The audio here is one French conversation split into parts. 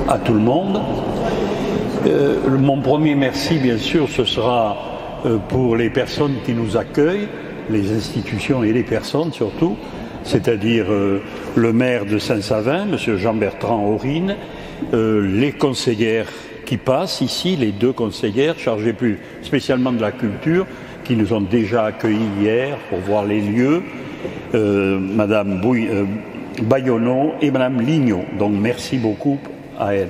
à tout le monde. Mon premier merci, bien sûr, ce sera pour les personnes qui nous accueillent, les institutions et les personnes surtout, c'est-à-dire le maire de Saint-Savin, M. Jean-Bertrand Aurine, les conseillères qui passent ici, les deux conseillères chargées plus spécialement de la culture, qui nous ont déjà accueillis hier pour voir les lieux, Madame Bayonneau et Madame Lignot. Donc merci beaucoup à elles.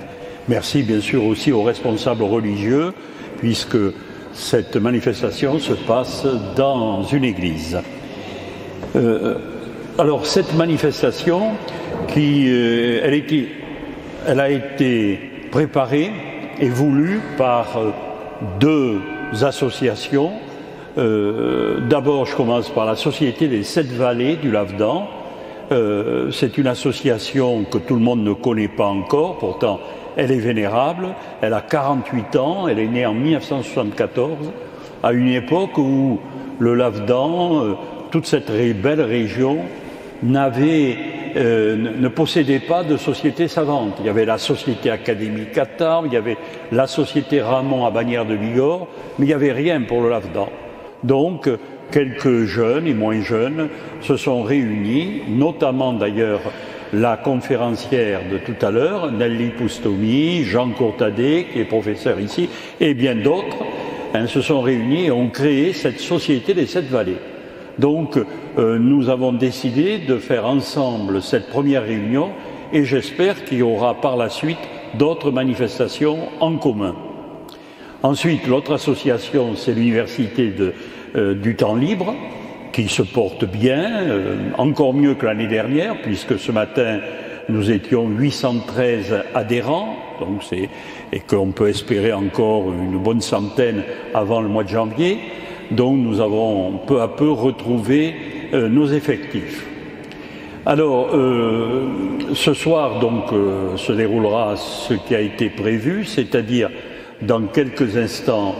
Merci bien sûr aussi aux responsables religieux, puisque cette manifestation se passe dans une église. Alors cette manifestation, elle a été préparée et voulue par deux associations. D'abord, je commence par la Société des Sept Vallées du Lavedan. C'est une association que tout le monde ne connaît pas encore, pourtant elle est vénérable, elle a 48 ans, elle est née en 1974, à une époque où le Lavedan, toute cette belle région, ne possédait pas de société savante. Il y avait la Société académique à Tarbes, il y avait la Société Ramon à Bagnères de Bigorre, mais il n'y avait rien pour le Lavedan. Donc, quelques jeunes et moins jeunes se sont réunis, notamment d'ailleurs la conférencière de tout à l'heure, Nelly Poustomi, Jean Courtadet, qui est professeur ici, et bien d'autres, se sont réunis et ont créé cette Société des Sept Vallées. Donc, nous avons décidé de faire ensemble cette première réunion et j'espère qu'il y aura par la suite d'autres manifestations en commun. Ensuite, l'autre association, c'est l'Université du temps libre, qui se porte bien, encore mieux que l'année dernière, puisque ce matin, nous étions 813 adhérents, et qu'on peut espérer encore une bonne centaine avant le mois de janvier. Donc nous avons peu à peu retrouvé nos effectifs. Alors, ce soir, donc, se déroulera ce qui a été prévu, c'est-à-dire, dans quelques instants,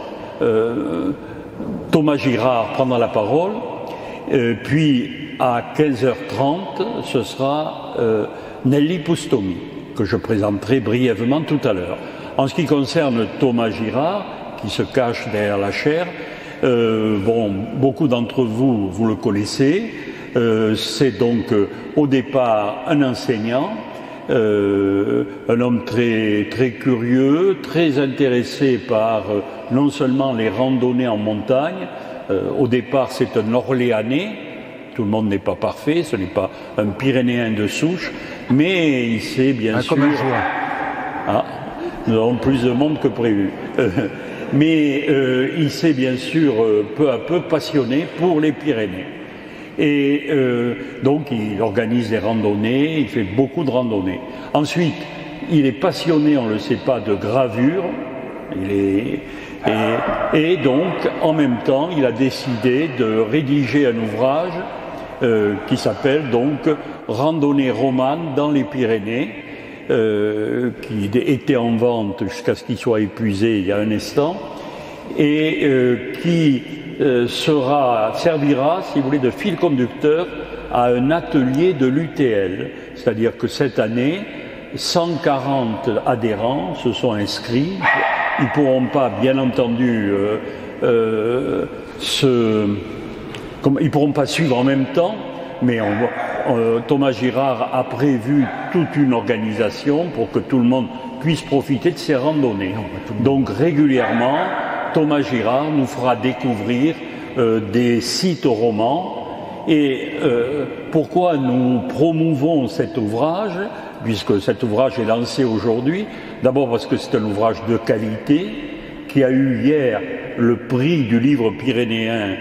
Thomas Girard prendra la parole, puis à 15h30, ce sera Nelly Poustomi, que je présenterai brièvement tout à l'heure. En ce qui concerne Thomas Girard, qui se cache derrière la chaire, beaucoup d'entre vous, vous le connaissez, c'est donc au départ un enseignant, un homme très, très curieux, très intéressé par non seulement les randonnées en montagne. Au départ, c'est un Orléanais. Tout le monde n'est pas parfait, ce n'est pas un Pyrénéen de souche, mais il sait bien sûr. Nous avons plus de monde que prévu. Mais il s'est bien sûr peu à peu passionné pour les Pyrénées. Et donc il organise des randonnées, il fait beaucoup de randonnées. Ensuite, il est passionné, on ne le sait pas, de gravure. Et donc, en même temps, il a décidé de rédiger un ouvrage qui s'appelle donc Randonnée romane dans les Pyrénées, qui était en vente jusqu'à ce qu'il soit épuisé il y a un instant, et qui servira, si vous voulez, de fil conducteur à un atelier de l'UTL. C'est-à-dire que cette année, 140 adhérents se sont inscrits. Ils ne pourront pas, bien entendu, ils pourront pas suivre en même temps, mais Thomas Girard a prévu toute une organisation pour que tout le monde puisse profiter de ces randonnées. Donc régulièrement, Thomas Girard nous fera découvrir des sites romans. Et pourquoi nous promouvons cet ouvrage, puisque cet ouvrage est lancé aujourd'hui? D'abord parce que c'est un ouvrage de qualité qui a eu hier le prix du livre pyrénéen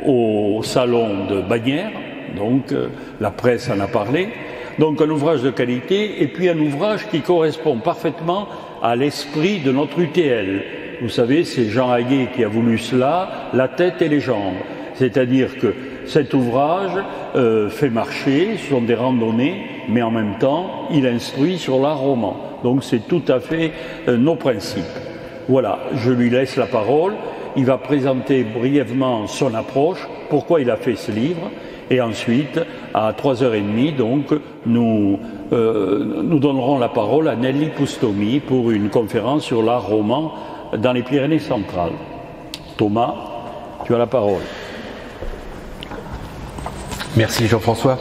au salon de Bagnères, donc la presse en a parlé. Donc un ouvrage de qualité et puis un ouvrage qui correspond parfaitement à l'esprit de notre UTL. Vous savez, c'est Jean Hayet qui a voulu cela, la tête et les jambes. C'est-à-dire que cet ouvrage fait marcher, ce sont des randonnées, mais en même temps, il instruit sur l'art roman. Donc c'est tout à fait nos principes. Voilà, je lui laisse la parole il va présenter brièvement son approche, pourquoi il a fait ce livre, et ensuite, à 3h30, donc, nous donnerons la parole à Nelly Poustomi pour une conférence sur l'art roman dans les Pyrénées centrales. Thomas, tu as la parole. Merci Jean-François.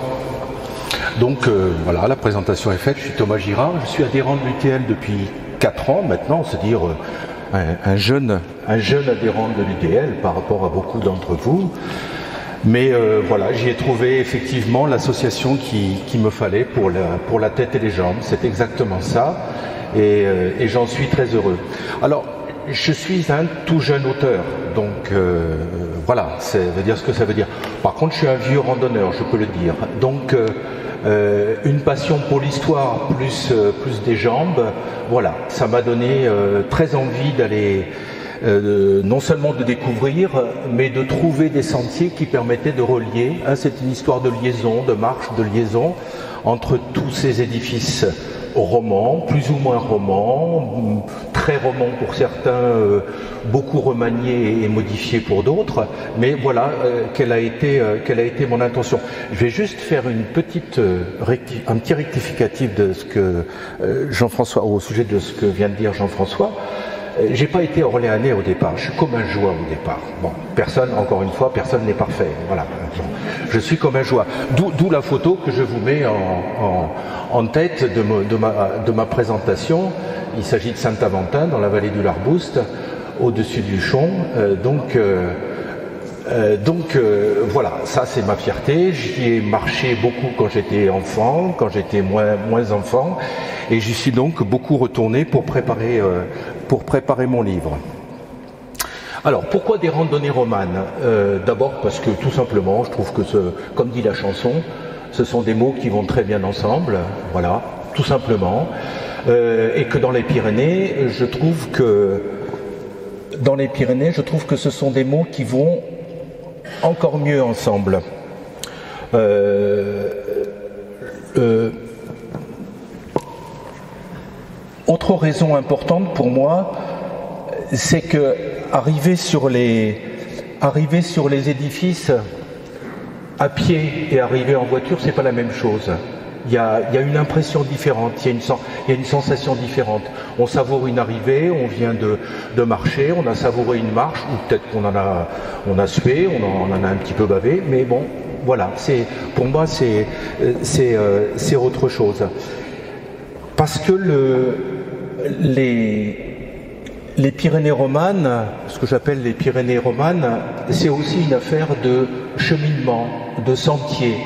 Donc voilà, la présentation est faite. Je suis Thomas Girard, je suis adhérent de l'UTL depuis 4 ans maintenant, c'est-à-dire un jeune adhérent de l'UTL par rapport à beaucoup d'entre vous. Mais voilà, j'y ai trouvé effectivement l'association qui me fallait pour la tête et les jambes. C'est exactement ça, et j'en suis très heureux. Alors, je suis un tout jeune auteur, donc voilà, ça veut dire ce que ça veut dire. Par contre, je suis un vieux randonneur, je peux le dire. Donc, une passion pour l'histoire plus des jambes, voilà, ça m'a donné très envie d'aller, non seulement de découvrir, mais de trouver des sentiers qui permettaient de relier. C'est une histoire de liaison, de marche, de liaison entre tous ces édifices romans, plus ou moins romans, très romans pour certains, beaucoup remaniés et modifiés pour d'autres, mais voilà quelle a été mon intention. Je vais juste faire une petite un petit rectificatif de ce que Jean-François, au sujet de ce que vient de dire Jean-François. J'ai pas été orléanais au départ, je suis comme un joie au départ. Bon, personne, encore une fois, personne n'est parfait. Voilà, je suis comme un joie. D'où la photo que je vous mets en tête de ma présentation. Il s'agit de Saint-Aventin, dans la vallée du Larbouste, au-dessus du Chon. Donc voilà, ça c'est ma fierté. J'y ai marché beaucoup quand j'étais enfant, quand j'étais moins enfant, et j'y suis donc beaucoup retourné pour préparer mon livre. Alors, pourquoi des randonnées romanes? D'abord parce que tout simplement, je trouve que, comme dit la chanson, ce sont des mots qui vont très bien ensemble, voilà, tout simplement. Et que dans les Pyrénées, je trouve que ce sont des mots qui vont encore mieux ensemble. Autre raison importante pour moi, c'est que arriver sur les édifices à pied et arriver en voiture, c'est pas la même chose. Il y a une impression différente, il y a une sensation différente. On savoure une arrivée, on vient de marcher, on a savouré une marche, ou peut-être qu'on on a sué, on en a un petit peu bavé, mais bon, voilà, pour moi c'est autre chose. Parce que les Pyrénées romanes, ce que j'appelle les Pyrénées romanes, c'est aussi une affaire de cheminement, de sentier,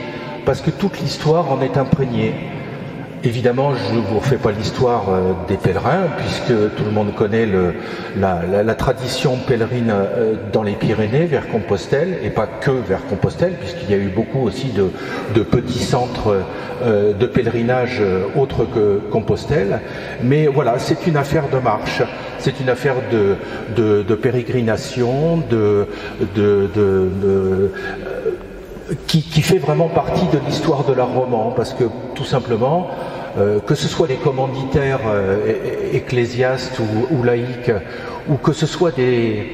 parce que toute l'histoire en est imprégnée. Évidemment, je ne vous refais pas l'histoire des pèlerins, puisque tout le monde connaît la tradition pèlerine dans les Pyrénées vers Compostelle, et pas que vers Compostelle, puisqu'il y a eu beaucoup aussi de petits centres de pèlerinage autres que Compostelle. Mais voilà, c'est une affaire de marche, c'est une affaire de pérégrination, qui fait vraiment partie de l'histoire de l'art roman, parce que tout simplement, que ce soit des commanditaires ecclésiastes ou laïcs, ou que ce soit des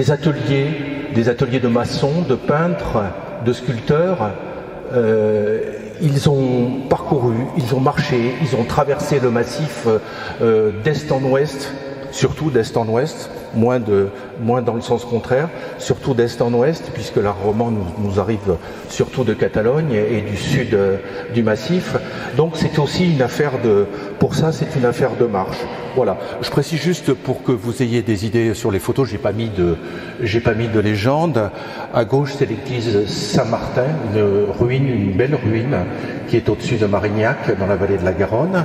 ateliers de maçons, de peintres, de sculpteurs, ils ont parcouru, ils ont marché, ils ont traversé le massif d'est en ouest, surtout d'est en ouest, moins dans le sens contraire, surtout d'est en ouest, puisque l'art roman nous arrive surtout de Catalogne et du sud du massif. Donc c'est aussi une affaire pour ça c'est une affaire de marche. Voilà. Je précise juste pour que vous ayez des idées sur les photos, j'ai pas mis de légende. À gauche c'est l'église Saint-Martin, une belle ruine qui est au-dessus de Marignac, dans la vallée de la Garonne.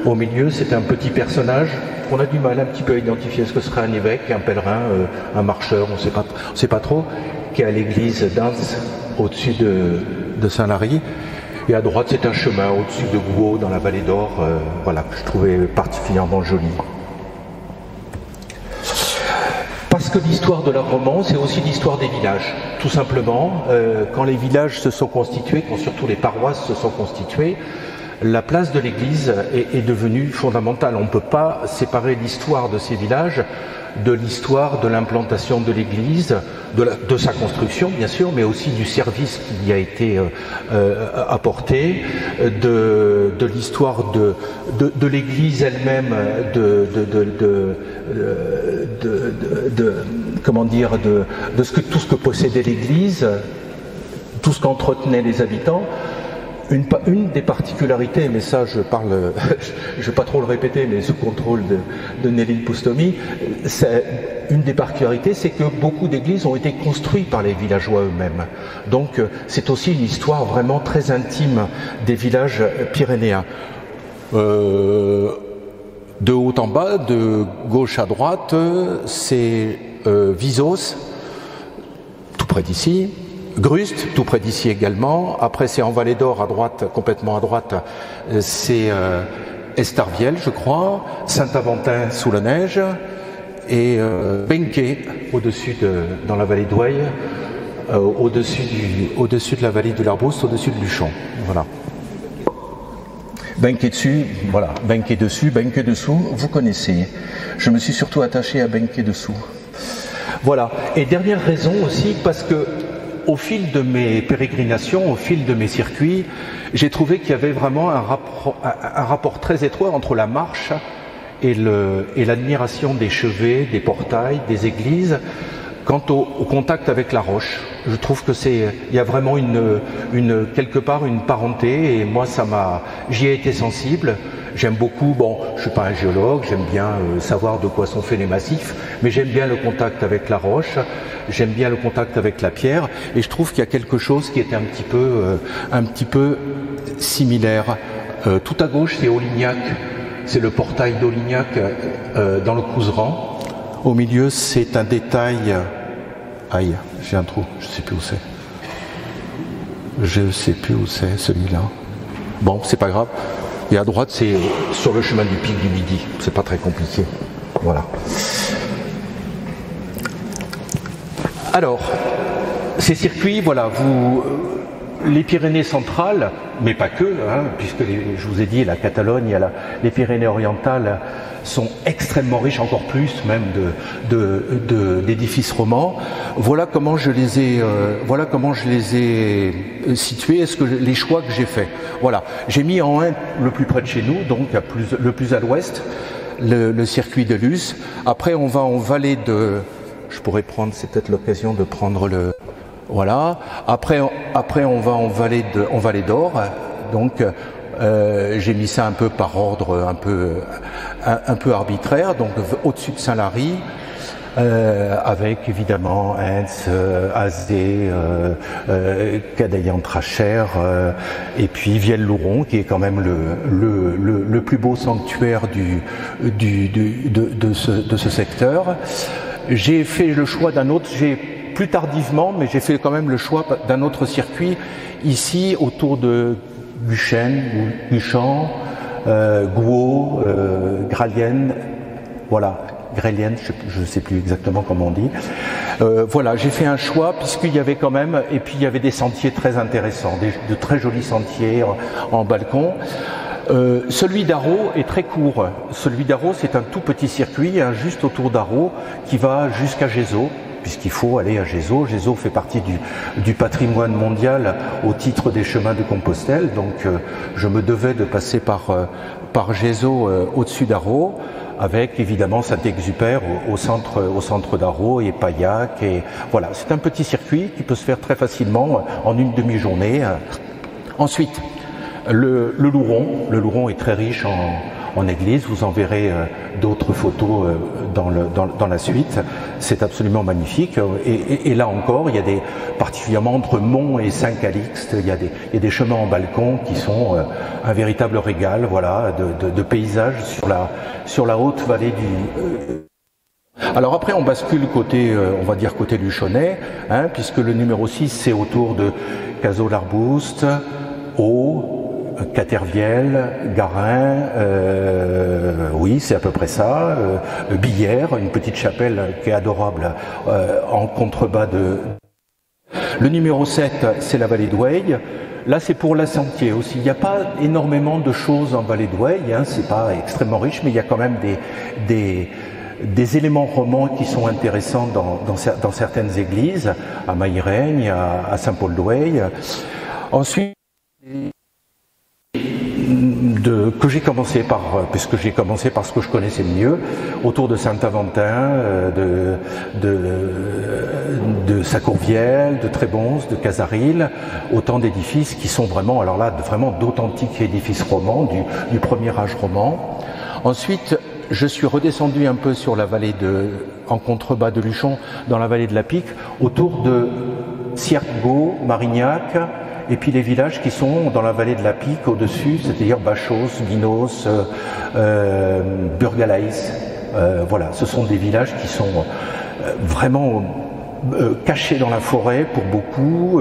Au milieu, c'est un petit personnage qu'on a du mal un petit peu à identifier. Est-ce que ce serait un évêque, un pèlerin, un marcheur, on ne sait pas trop, qui est à l'église d'Ans, au-dessus de Saint-Lary. Et à droite, c'est un chemin au-dessus de Gouault, dans la vallée d'Or, voilà, que je trouvais particulièrement joli. Parce que l'histoire de l'art roman, c'est aussi l'histoire des villages, tout simplement. Quand les villages se sont constitués, quand surtout les paroisses se sont constituées, la place de l'église est devenue fondamentale. On ne peut pas séparer l'histoire de ces villages de l'histoire de l'implantation de l'église, de sa construction bien sûr, mais aussi du service qui y a été apporté, de l'histoire de l'église elle-même, comment dire, de tout ce que possédait l'église, tout ce qu'entretenaient les habitants. Une des particularités, mais ça je parle, je ne vais pas trop le répéter, mais sous contrôle de Nelly Poustomi, une des particularités, c'est que beaucoup d'églises ont été construites par les villageois eux-mêmes. Donc c'est aussi une histoire vraiment très intime des villages pyrénéens. De haut en bas, de gauche à droite, c'est Visos, tout près d'ici. Grust, tout près d'ici également. Après, c'est en Vallée d'Or, à droite, complètement à droite, c'est Estarviel, je crois. Saint-Aventin, sous la neige. Et Benquet, au-dessus dans la vallée d'Oueil, au-dessus de la vallée de l'Arbrousse, au-dessus de Luchon. Voilà. Benquet dessus, voilà. Benquet dessus, Benquet dessous, vous connaissez. Je me suis surtout attaché à Benquet dessous. Voilà. Et dernière raison aussi, parce que au fil de mes pérégrinations, au fil de mes circuits, j'ai trouvé qu'il y avait vraiment un rapport très étroit entre la marche et l'admiration des chevets, des portails, des églises, quant au contact avec la roche. Je trouve que il y a vraiment quelque part une parenté, et moi j'y ai été sensible. J'aime beaucoup, bon, je suis pas un géologue, j'aime bien savoir de quoi sont faits les massifs, mais j'aime bien le contact avec la roche, j'aime bien le contact avec la pierre, et je trouve qu'il y a quelque chose qui est un petit peu similaire. Tout à gauche, c'est Aulignac, c'est le portail d'Aulignac dans le Couserans. Au milieu, c'est un détail. Aïe, j'ai un trou, je sais plus où c'est. Je sais plus où c'est celui-là. Bon, c'est pas grave. Et à droite, c'est sur le chemin du pic du Midi. C'est pas très compliqué. Voilà. Alors, ces circuits, voilà, les Pyrénées centrales, mais pas que, hein, puisque je vous ai dit, la Catalogne, les Pyrénées orientales sont extrêmement riches, encore plus même d'édifices romans. Voilà comment je les ai situés, les choix que j'ai faits. Voilà, j'ai mis en un le plus près de chez nous, donc le plus à l'ouest, le circuit de Luz. Après, on va en vallée de... Je pourrais prendre, c'est peut-être l'occasion de prendre le... Voilà. Après, on va en vallée d'Or. Donc, j'ai mis ça un peu par ordre, un peu arbitraire. Donc, au-dessus de Saint-Lary, avec évidemment Hens, Azé, Cadaillan-Trachère, et puis Vielle-Louron, qui est quand même le plus beau sanctuaire de ce secteur. J'ai fait le choix d'un autre. Plus tardivement, mais j'ai fait quand même le choix d'un autre circuit ici autour de Guchen, Guchan, Gouault, Gralienne, voilà, Gralienne, je ne sais plus exactement comment on dit. Voilà, j'ai fait un choix puisqu'il y avait quand même, et puis il y avait des sentiers très intéressants, de très jolis sentiers en balcon. Celui d'Arreau est très court. Celui d'Arreau, c'est un tout petit circuit, hein, juste autour d'Arreau, qui va jusqu'à Gézeaux, puisqu'il faut aller à Gézeaux. Gézeaux fait partie du patrimoine mondial au titre des chemins de Compostelle, donc je me devais de passer par Gézeaux au-dessus d'Arreau, avec évidemment Saint-Exupère au centre d'Arreau, et Paillac, et voilà, c'est un petit circuit qui peut se faire très facilement en une demi-journée. Ensuite, le Louron est très riche en église, vous en verrez d'autres photos dans la suite. C'est absolument magnifique. Et là encore, il y a particulièrement entre Mont et Saint-Calixte, il y a des chemins en balcon qui sont un véritable régal, voilà, de paysages sur la haute vallée du... Alors après, on bascule côté, on va dire côté Luchonnais, hein, puisque le numéro 6, c'est autour de Cazaux-l'Arbouste, Eau, Caterviel, Garin, oui, c'est à peu près ça. Billère, une petite chapelle qui est adorable en contrebas de... Le numéro 7, c'est la vallée d'Oueil. Là, c'est pour la sentier aussi. Il n'y a pas énormément de choses en vallée d'Oueil, hein, c'est pas extrêmement riche, mais il y a quand même des éléments romans qui sont intéressants dans certaines églises, à Maïrègne, à Saint-Paul-d'Oueil. Ensuite, que j'ai commencé par, puisque j'ai commencé par ce que je connaissais mieux, autour de Saint-Aventin, de Sacourvielle, de Trébons, de Casaril, autant d'édifices qui sont vraiment, alors là, vraiment d'authentiques édifices romans, du premier âge roman. Ensuite, je suis redescendu un peu sur la vallée en contrebas de Luchon, dans la vallée de la Pique, autour de Siergo, Marignac, et puis les villages qui sont dans la vallée de la Pique au-dessus, c'est-à-dire Bachos, Binos, Burgalaïs. Voilà, ce sont des villages qui sont vraiment cachés dans la forêt pour beaucoup.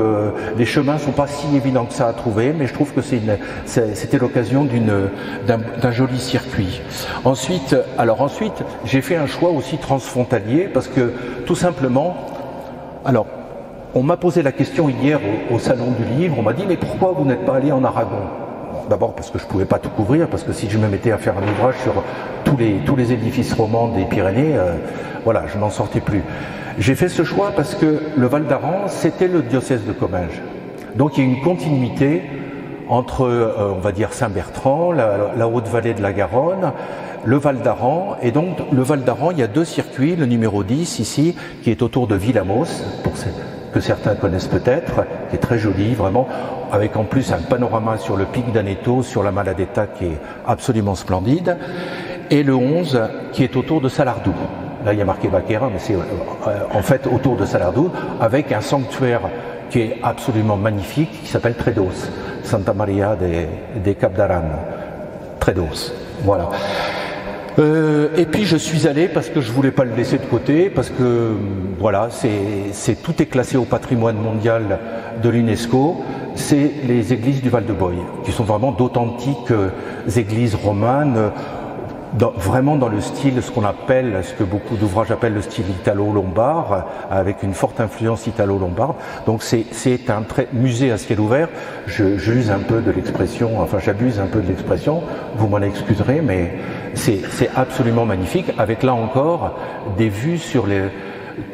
Les chemins ne sont pas si évidents que ça à trouver, mais je trouve que c'était l'occasion d'un joli circuit. Ensuite, j'ai fait un choix aussi transfrontalier parce que tout simplement, alors, on m'a posé la question hier au Salon du Livre, on m'a dit « mais pourquoi vous n'êtes pas allé en Aragon ?» D'abord parce que je ne pouvais pas tout couvrir, parce que si je me mettais à faire un ouvrage sur tous les édifices romans des Pyrénées, voilà, je n'en sortais plus. J'ai fait ce choix parce que le Val d'Aran, c'était le diocèse de Comminges. Donc il y a une continuité entre, on va dire, Saint-Bertrand, la Haute-Vallée de la Garonne, le Val d'Aran, et donc le Val d'Aran, il y a deux circuits, le numéro 10 ici, qui est autour de Villamos, que certains connaissent peut-être, qui est très joli, vraiment, avec en plus un panorama sur le pic d'Aneto, sur la Maladeta qui est absolument splendide, et le 11 qui est autour de Salardou. Là il y a marqué Baquera, mais c'est en fait autour de Salardou, avec un sanctuaire qui est absolument magnifique, qui s'appelle Tredos, Santa Maria de Capdaran, Tredos, voilà. Et puis je suis allé parce que je voulais pas le laisser de côté, parce que voilà, tout est classé au patrimoine mondial de l'UNESCO. C'est les églises du Val de Boye, qui sont vraiment d'authentiques églises romanes, vraiment dans le style, ce que beaucoup d'ouvrages appellent le style italo-lombard, avec une forte influence italo-lombarde. Donc c'est un musée à ciel ouvert. J'use un peu de l'expression, enfin j'abuse un peu de l'expression, vous m'en excuserez, mais c'est absolument magnifique, avec là encore des vues sur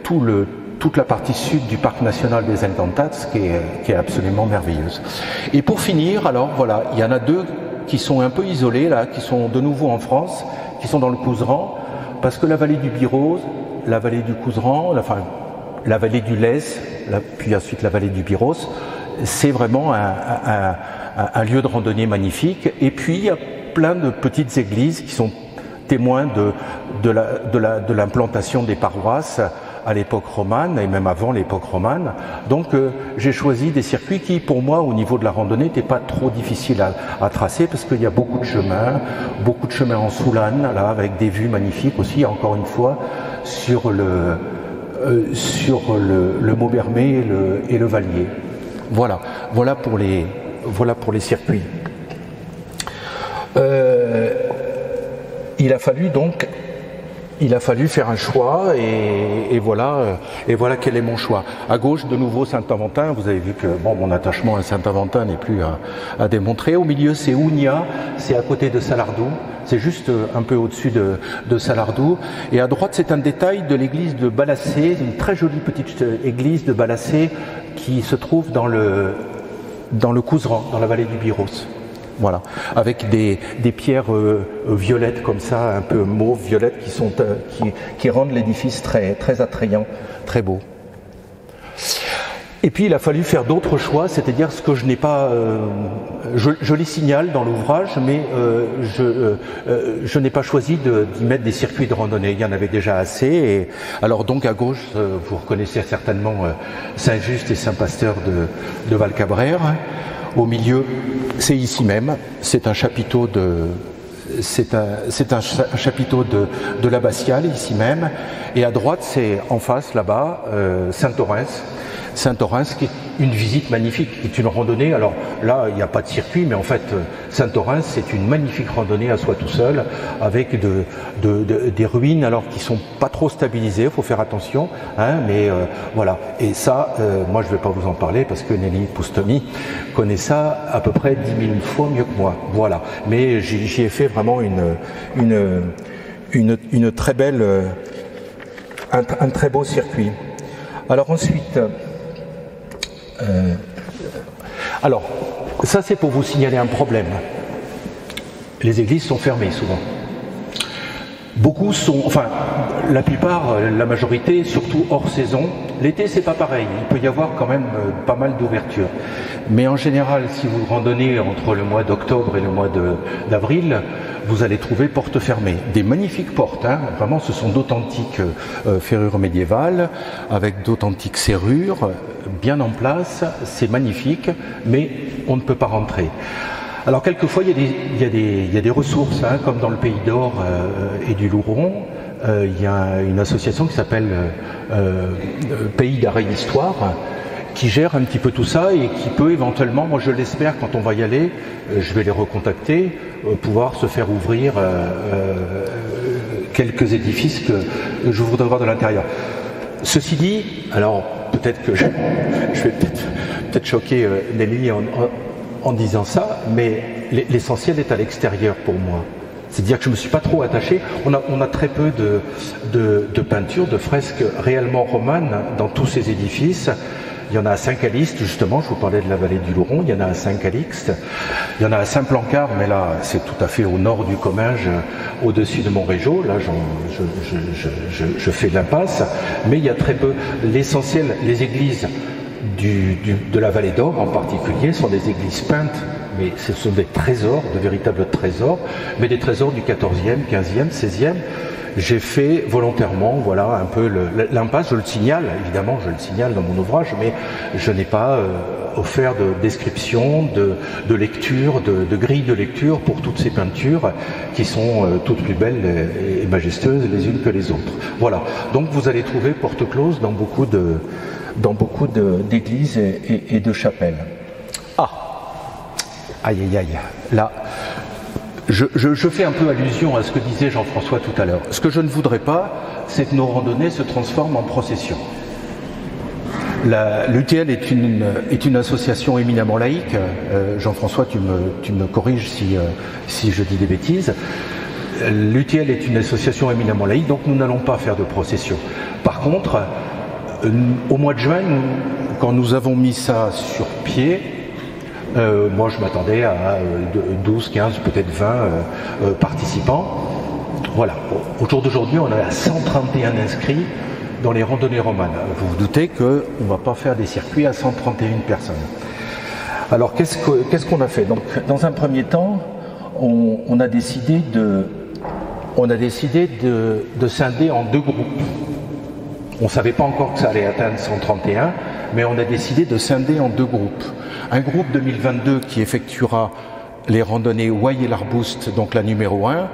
toute la partie sud du parc national des Encantats, qui est absolument merveilleuse. Et pour finir, alors voilà, il y en a deux qui sont un peu isolés là, qui sont de nouveau en France, qui sont dans le Couserans, parce que la vallée du Birose, la vallée du Couserans, la vallée du Lez, puis ensuite la vallée du Biros, c'est vraiment un lieu de randonnée magnifique. Et puis il y a plein de petites églises qui sont témoins de l'implantation des paroisses à l'époque romane et même avant l'époque romane. Donc j'ai choisi des circuits qui, pour moi, au niveau de la randonnée, n'étaient pas trop difficiles à tracer, parce qu'il y a beaucoup de chemins en Soulane, là, avec des vues magnifiques aussi, encore une fois, sur le Maubernais et le Vallier. Voilà pour les circuits. Il a fallu faire un choix, et voilà quel est mon choix. À gauche, de nouveau, Saint-Aventin. Vous avez vu que mon attachement à Saint-Aventin n'est plus à démontrer. Au milieu, c'est Ougna, c'est à côté de Salardou. C'est juste un peu au-dessus de Salardou. Et à droite, c'est un détail de l'église de Balassé, une très jolie petite église de Balassé qui se trouve dans le Couserans, dans la vallée du Biros. Voilà, avec des pierres violettes comme ça, un peu mauve, violettes, qui rendent l'édifice très, très attrayant, très beau. Et puis il a fallu faire d'autres choix, c'est-à-dire ce que je n'ai pas... je les signale dans l'ouvrage, mais je n'ai pas choisi d'y mettre des circuits de randonnée. Il y en avait déjà assez. Et alors donc à gauche, vous reconnaissez certainement Saint-Just et Saint-Pasteur de Valcabrère. Au milieu, c'est ici même, c'est un chapiteau de l'abbatiale ici même, et à droite, c'est en face là-bas, Saint-Orens, qui est une visite magnifique, qui est une randonnée. Alors là, il n'y a pas de circuit, mais en fait, Saint-Orens, c'est une magnifique randonnée à soi tout seul, avec des ruines, alors qui sont pas trop stabilisées, il faut faire attention, hein, mais voilà. Et ça, moi, je ne vais pas vous en parler, parce que Nelly Poustoni connaît ça à peu près 10 000 fois mieux que moi. Voilà. Mais j'y ai fait vraiment une une très belle, un très beau circuit. Alors ensuite, alors ça c'est pour vous signaler un problème. Les églises sont fermées souvent. Beaucoup sont, enfin la plupart, la majorité, surtout hors saison. L'été c'est pas pareil, il peut y avoir quand même pas mal d'ouvertures. Mais en général, si vous randonnez entre le mois d'octobre et le mois d'avril, vous allez trouver portes fermées. Des magnifiques portes, hein. Vraiment ce sont d'authentiques ferrures médiévales, avec d'authentiques serrures, bien en place, c'est magnifique, mais on ne peut pas rentrer. Alors quelquefois il y a des ressources, hein, comme dans le Pays d'Or et du Louron, il y a une association qui s'appelle Pays d'Arrêt d'Histoire, qui gère un petit peu tout ça et qui peut éventuellement, moi je l'espère, quand on va y aller, je vais les recontacter, pouvoir se faire ouvrir quelques édifices que je voudrais voir de l'intérieur. Ceci dit, alors peut-être que je vais peut-être choquer Nelly en disant ça, mais l'essentiel est à l'extérieur pour moi. C'est-à-dire que je ne me suis pas trop attaché. On a très peu de peintures, de fresques réellement romanes dans tous ces édifices. Il y en a à Saint-Calixte, justement, je vous parlais de la vallée du Louron, il y en a à Saint-Calixte, il y en a à Saint-Plancard, mais là c'est tout à fait au nord du Comminges, au-dessus de Montrégeau, là je fais l'impasse, mais il y a très peu. L'essentiel, les églises de la vallée d'Or en particulier sont des églises peintes, mais ce sont des trésors, de véritables trésors, mais des trésors du 14e, 15e, 16e. J'ai fait volontairement, voilà, un peu l'impasse, je le signale, évidemment, je le signale dans mon ouvrage, mais je n'ai pas offert de description, de lecture, de grille de lecture pour toutes ces peintures qui sont toutes plus belles et majestueuses les unes que les autres. Voilà, donc vous allez trouver porte close dans beaucoup d'églises et de chapelles. Ah, aïe aïe aïe, là... Je fais un peu allusion à ce que disait Jean-François tout à l'heure. Ce que je ne voudrais pas, c'est que nos randonnées se transforment en procession. L'UTL est une association éminemment laïque. Jean-François, tu me corriges si je dis des bêtises. L'UTL est une association éminemment laïque, donc nous n'allons pas faire de procession. Par contre, au mois de juin, quand nous avons mis ça sur pied, moi je m'attendais à 12, 15, peut-être 20 participants. Voilà, au jour d'aujourd'hui on est à 131 inscrits dans les randonnées romanes. Vous vous doutez qu'on ne va pas faire des circuits à 131 personnes. Alors qu'est-ce qu'on a fait? Donc, dans un premier temps, on a décidé de scinder en deux groupes. On ne savait pas encore que ça allait atteindre 131, mais on a décidé de scinder en deux groupes. Un groupe 2022 qui effectuera les randonnées Ouaille et l'Arbouste, donc la numéro 1.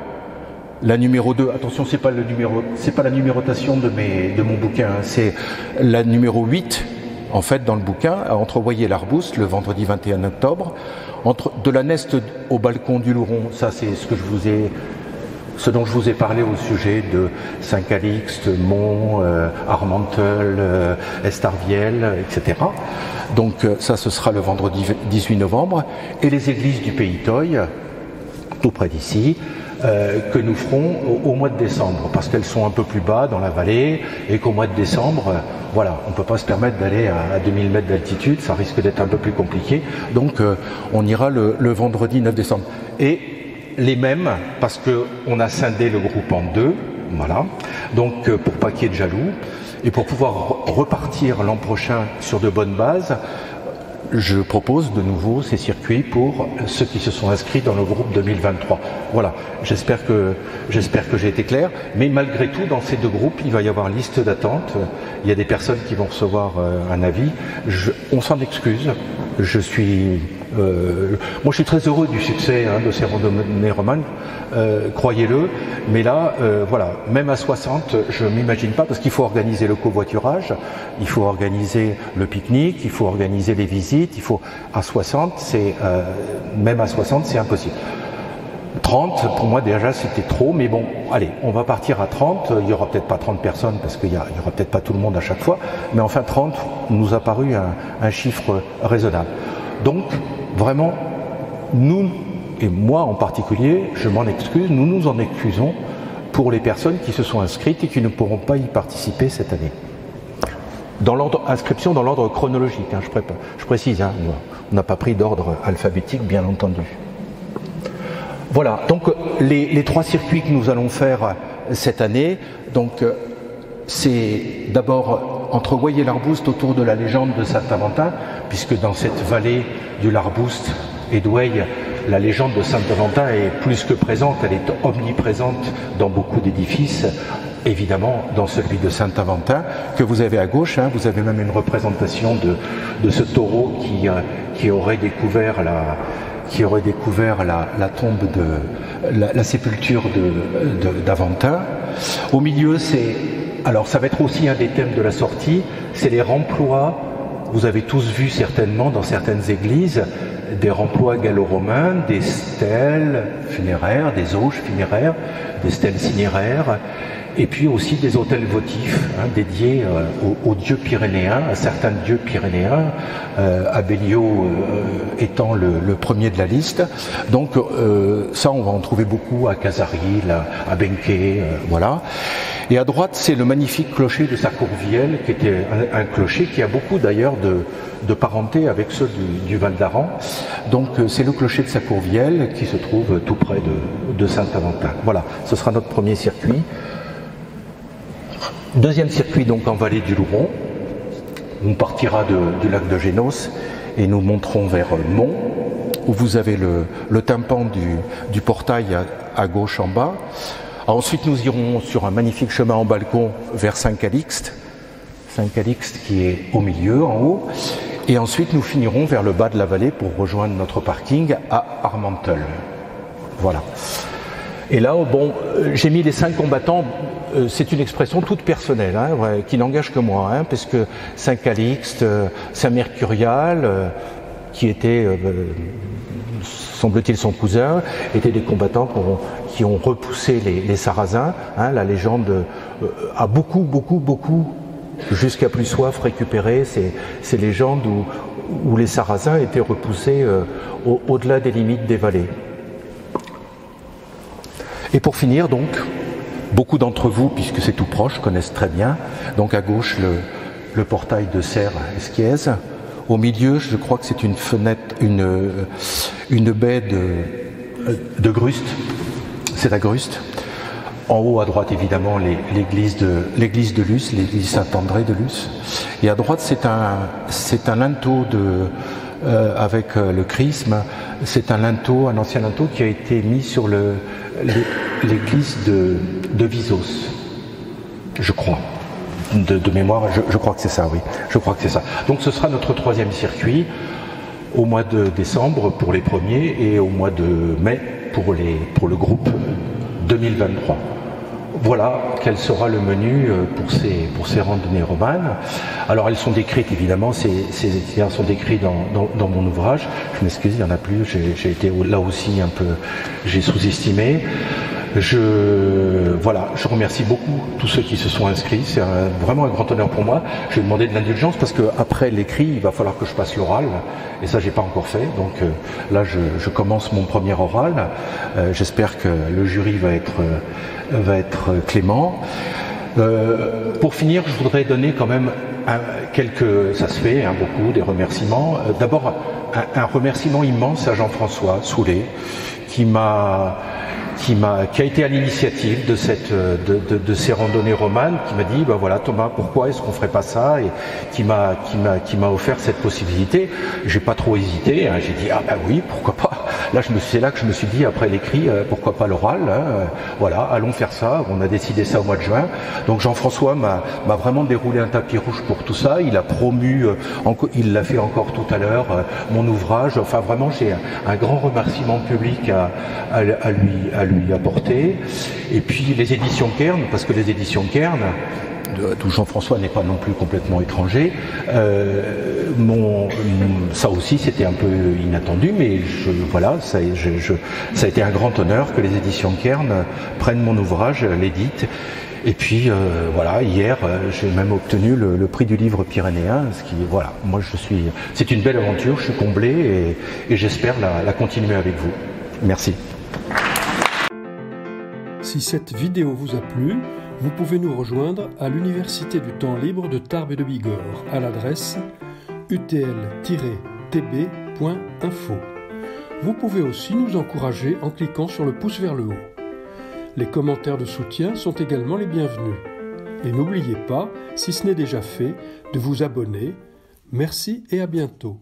La numéro 2, attention, c'est pas la numérotation de mon bouquin, hein, c'est la numéro 8, en fait, dans le bouquin, entre Ouaille et l'Arbouste, le vendredi 21 octobre. De la Neste au balcon du Louron, ça c'est ce dont je vous ai parlé au sujet de Saint-Calixte, Mont, Armenteul, Estarviel, etc. Donc ça, ce sera le vendredi 18 novembre. Et les églises du Pays Toy, tout près d'ici, que nous ferons au mois de décembre, parce qu'elles sont un peu plus bas dans la vallée, et qu'au mois de décembre, voilà, on ne peut pas se permettre d'aller à 2000 mètres d'altitude, ça risque d'être un peu plus compliqué. Donc on ira le vendredi 9 décembre. Et les mêmes, parce qu'on a scindé le groupe en deux, voilà, donc pour pas qu'il y ait de jaloux, et pour pouvoir repartir l'an prochain sur de bonnes bases, je propose de nouveau ces circuits pour ceux qui se sont inscrits dans le groupe 2023. Voilà, j'espère que j'ai été clair, mais malgré tout, dans ces deux groupes, il va y avoir liste d'attente, il y a des personnes qui vont recevoir un avis, on s'en excuse, moi je suis très heureux du succès de ces randonnées romanes, croyez-le, mais là, voilà, même à 60, je ne m'imagine pas, parce qu'il faut organiser le covoiturage, il faut organiser le pique-nique, il faut organiser les visites, à 60, même à 60, c'est impossible. 30, pour moi déjà c'était trop, mais bon, allez, on va partir à 30, il n'y aura peut-être pas 30 personnes, parce qu'il n'y aura peut-être pas tout le monde à chaque fois, mais enfin 30 nous a paru un chiffre raisonnable. Donc, vraiment, nous, et moi en particulier, je m'en excuse, nous nous en excusons pour les personnes qui se sont inscrites et qui ne pourront pas y participer cette année. Dans l'ordre, inscription dans l'ordre chronologique, hein, je précise, hein, on n'a pas pris d'ordre alphabétique, bien entendu. Voilà, donc les 3 circuits que nous allons faire cette année, donc c'est d'abord entre Oueil et l'Arbouste autour de la légende de Saint-Aventin, puisque dans cette vallée du l'Arbouste et d'Oueil, la légende de Saint-Aventin est plus que présente, elle est omniprésente dans beaucoup d'édifices, évidemment dans celui de Saint-Aventin, que vous avez à gauche, hein, vous avez même une représentation de ce taureau qui aurait découvert la tombe la sépulture d'Aventin. Au milieu, alors ça va être aussi un des thèmes de la sortie, c'est les remplois. Vous avez tous vu certainement dans certaines églises des remplois gallo-romains, des stèles funéraires, des auges funéraires, des stèles cinéraires, et puis aussi des autels votifs hein, dédiés aux dieux pyrénéens, à certains dieux pyrénéens, Abellio étant le premier de la liste. Donc ça, on va en trouver beaucoup à Casaril, à Benquet, voilà. Et à droite, c'est le magnifique clocher de Sarcourvielle, qui était un clocher qui a beaucoup d'ailleurs de parenté avec ceux du Val d'Aran. Donc c'est le clocher de Sarcourvielle qui se trouve tout près de Saint-Aventin. Voilà, ce sera notre premier circuit. Deuxième circuit donc en vallée du Louron. On partira du lac de Génos et nous monterons vers Mont, où vous avez le tympan du portail à gauche en bas. Ensuite, nous irons sur un magnifique chemin en balcon vers Saint-Calixte. Saint-Calixte qui est au milieu, en haut. Et ensuite, nous finirons vers le bas de la vallée pour rejoindre notre parking à Armenteul. Voilà. Et là, bon, j'ai mis les 5 combattants, c'est une expression toute personnelle, hein, qui n'engage que moi, hein, parce que Saint-Calixte, Saint-Mercurial, qui était, semble-t-il, son cousin, étaient des combattants qui ont repoussé les Sarrasins. Hein, la légende a beaucoup, jusqu'à plus soif, récupéré ces légendes où les Sarrasins étaient repoussés au-delà des limites des vallées. Et pour finir, donc, beaucoup d'entre vous, puisque c'est tout proche, connaissent très bien, donc à gauche le portail de Serres-Esquiez. Au milieu, je crois que c'est une fenêtre, une baie de Gruste. C'est à Gruste. En haut, à droite, évidemment, l'église de Luce, l'église Saint-André de Luce. Et à droite, c'est un linteau avec le chrisme. C'est un ancien linteau qui a été mis sur l'église de Visos, je crois. De mémoire, je crois que c'est ça, oui. Je crois que c'est ça. Donc ce sera notre 3e circuit au mois de décembre pour les premiers et au mois de mai pour le groupe 2023. Voilà quel sera le menu pour ces randonnées romanes. Alors elles sont décrites évidemment, ces itinéraires sont décrits dans mon ouvrage. Je m'excuse, il n'y en a plus, j'ai été là aussi un peu, j'ai sous-estimé. Je remercie beaucoup tous ceux qui se sont inscrits, c'est vraiment un grand honneur pour moi. Je vais demander de l'indulgence parce qu'après l'écrit, il va falloir que je passe l'oral, et ça j'ai pas encore fait, donc là je commence mon premier oral. J'espère que le jury va être clément. Pour finir, je voudrais donner quand même ça se fait, beaucoup, des remerciements. D'abord, un remerciement immense à Jean-François Soulet, qui a été à l'initiative de ces randonnées romanes, qui m'a dit, ben voilà Thomas, pourquoi est-ce qu'on ferait pas ça, et qui m'a offert cette possibilité. J'ai pas trop hésité, hein, j'ai dit ah ben oui, pourquoi pas. Là c'est là que je me suis dit après l'écrit, pourquoi pas l'oral, hein, voilà, allons faire ça. On a décidé ça au mois de juin. Donc Jean-François m'a vraiment déroulé un tapis rouge pour tout ça. Il a promu, il l'a fait encore tout à l'heure, mon ouvrage. Enfin vraiment, j'ai un grand remerciement public à lui apporter. Et puis les éditions Kern, parce que les éditions Kern, d'où Jean-François n'est pas non plus complètement étranger, ça aussi c'était un peu inattendu, mais ça a été un grand honneur que les éditions Kern prennent mon ouvrage, l'éditent. Et puis hier j'ai même obtenu le prix du livre pyrénéen, c'est une belle aventure, je suis comblé et j'espère la continuer avec vous. Merci. Si cette vidéo vous a plu, vous pouvez nous rejoindre à l'Université du temps libre de Tarbes et de Bigorre à l'adresse utl-tb.info. Vous pouvez aussi nous encourager en cliquant sur le pouce vers le haut. Les commentaires de soutien sont également les bienvenus. Et n'oubliez pas, si ce n'est déjà fait, de vous abonner. Merci et à bientôt.